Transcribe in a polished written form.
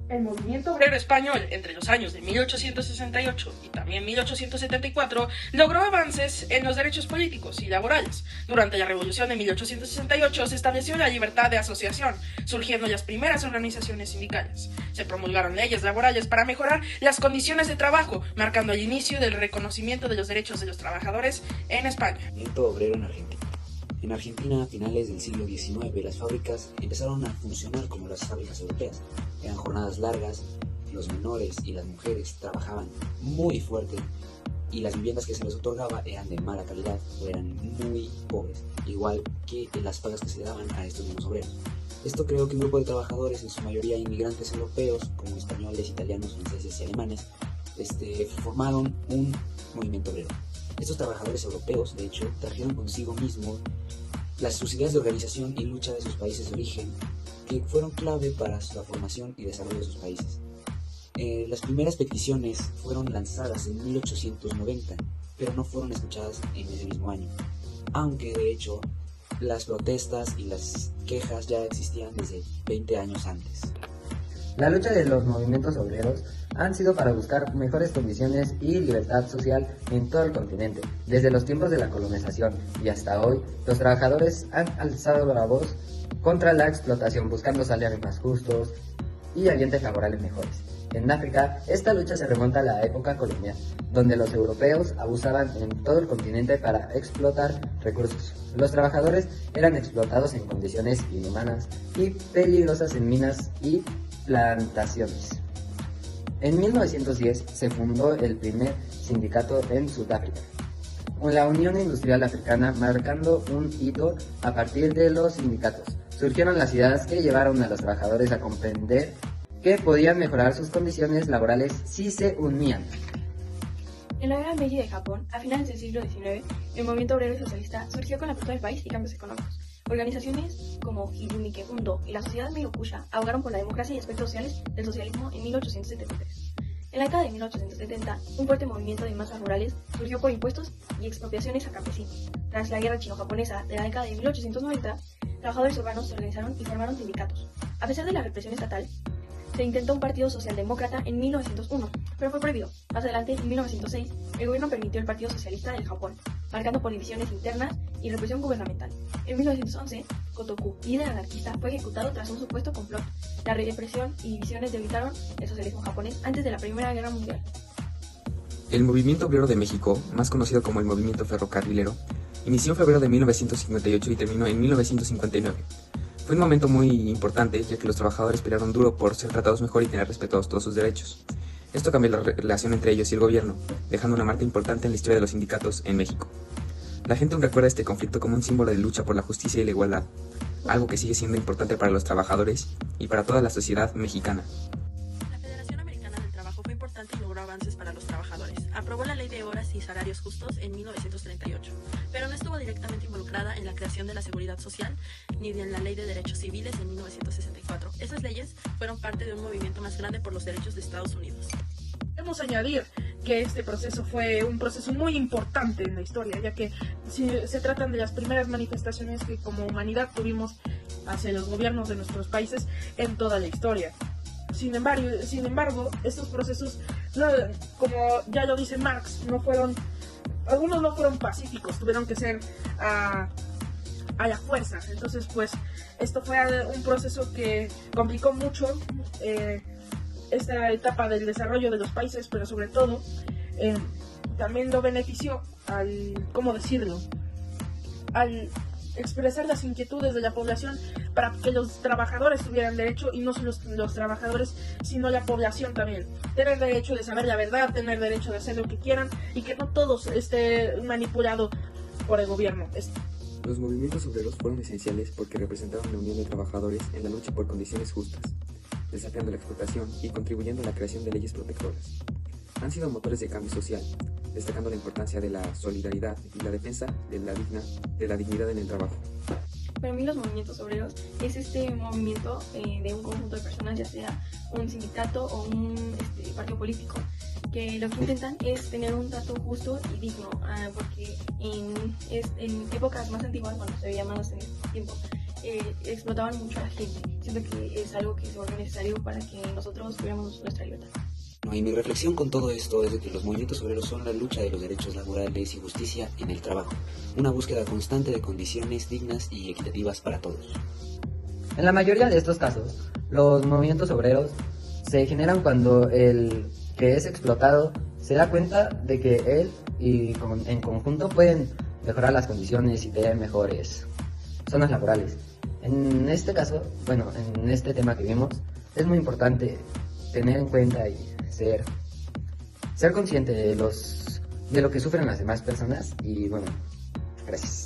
El movimiento obrero español entre los años de 1868 y también 1874 logró avances en los derechos políticos y laborales. Durante la Revolución de 1868 se estableció la libertad de asociación, surgiendo las primeras organizaciones sindicales. Se promulgaron leyes laborales para mejorar las condiciones de trabajo, marcando el inicio del reconocimiento de los derechos de los trabajadores en España. El movimiento obrero en Argentina. En Argentina, a finales del siglo XIX, las fábricas empezaron a funcionar como las fábricas europeas. Eran jornadas largas, los menores y las mujeres trabajaban muy fuerte y las viviendas que se les otorgaba eran de mala calidad o eran muy pobres, igual que las pagas que se le daban a estos mismos obreros. Esto creó que un grupo de trabajadores, en su mayoría inmigrantes europeos, como españoles, italianos, franceses y alemanes, formaron un movimiento obrero. Estos trabajadores europeos, de hecho, trajeron consigo mismo sus ideas de organización y lucha de sus países de origen, que fueron clave para la formación y desarrollo de sus países. Las primeras peticiones fueron lanzadas en 1890, pero no fueron escuchadas en ese mismo año, aunque de hecho las protestas y las quejas ya existían desde 20 años antes. La lucha de los movimientos obreros han sido para buscar mejores condiciones y libertad social en todo el continente. Desde los tiempos de la colonización y hasta hoy, los trabajadores han alzado la voz contra la explotación, buscando salarios más justos y ambientes laborales mejores. En África, esta lucha se remonta a la época colonial, donde los europeos abusaban en todo el continente para explotar recursos. Los trabajadores eran explotados en condiciones inhumanas y peligrosas en minas y plantaciones. En 1910 se fundó el primer sindicato en Sudáfrica, la Unión Industrial Africana, marcando un hito. A partir de los sindicatos surgieron las ideas que llevaron a los trabajadores a comprender que podían mejorar sus condiciones laborales si se unían. En la era Meiji de Japón, a finales del siglo XIX, el movimiento obrero y socialista surgió con la apertura del país y cambios económicos. Organizaciones como Hirumike Undo y la Sociedad Meiokusha abogaron por la democracia y aspectos sociales del socialismo en 1873. En la década de 1870, un fuerte movimiento de masas rurales surgió por impuestos y expropiaciones a campesinos. Tras la guerra chino-japonesa de la década de 1890, trabajadores urbanos se organizaron y formaron sindicatos. A pesar de la represión estatal, se intentó un partido socialdemócrata en 1901, pero fue prohibido. Más adelante, en 1906, el gobierno permitió el Partido Socialista del Japón, marcando por divisiones internas y represión gubernamental. En 1911, Kotoku, líder anarquista, fue ejecutado tras un supuesto complot. La represión y divisiones debilitaron el socialismo japonés antes de la Primera Guerra Mundial. El movimiento obrero de México, más conocido como el movimiento ferrocarrilero, inició en febrero de 1958 y terminó en 1959. Fue un momento muy importante, ya que los trabajadores pelearon duro por ser tratados mejor y tener respetados todos sus derechos. Esto cambió la relación entre ellos y el gobierno, dejando una marca importante en la historia de los sindicatos en México. La gente aún recuerda este conflicto como un símbolo de lucha por la justicia y la igualdad, algo que sigue siendo importante para los trabajadores y para toda la sociedad mexicana. La Federación Americana del Trabajo fue importante y logró avances para los trabajadores. Aprobó la Ley de Horas y Salarios Justos en 1938, pero no estuvo directamente involucrada en la creación de la Seguridad Social ni en la Ley de Derechos Civiles en 1964. Esas leyes fueron parte de un movimiento más grande por los derechos de Estados Unidos. Debemos añadir que este proceso fue un proceso muy importante en la historia, ya que se tratan de las primeras manifestaciones que como humanidad tuvimos hacia los gobiernos de nuestros países en toda la historia. Sin embargo, estos procesos, como ya lo dice Marx, algunos no fueron pacíficos, tuvieron que ser a la fuerza. Entonces, pues, esto fue un proceso que complicó mucho esta etapa del desarrollo de los países, pero sobre todo también lo benefició al expresar las inquietudes de la población para que los trabajadores tuvieran derecho, y no solo los trabajadores, sino la población también. Tener derecho de saber la verdad, tener derecho de hacer lo que quieran y que no todos esté manipulado por el gobierno. Los movimientos obreros fueron esenciales porque representaban la unión de trabajadores en la lucha por condiciones justas, desafiando la explotación y contribuyendo a la creación de leyes protectoras. Han sido motores de cambio social, destacando la importancia de la solidaridad y la defensa de la dignidad en el trabajo. Para mí los movimientos obreros es este movimiento de un conjunto de personas, ya sea un sindicato o un partido político, que lo que intentan es tener un trato justo y digno, porque en épocas más antiguas, cuando se veía más en este tiempo, explotaban mucho a la gente. Siento que es algo que se volvió necesario para que nosotros tuviéramos nuestra libertad. Y mi reflexión con todo esto es de que los movimientos obreros son la lucha de los derechos laborales y justicia en el trabajo, una búsqueda constante de condiciones dignas y equitativas para todos. En la mayoría de estos casos, los movimientos obreros se generan cuando el que es explotado se da cuenta de que él y en conjunto pueden mejorar las condiciones y tener mejores zonas laborales. En este caso, bueno, en este tema que vimos, es muy importante tener en cuenta y ser consciente de lo que sufren las demás personas y bueno, gracias.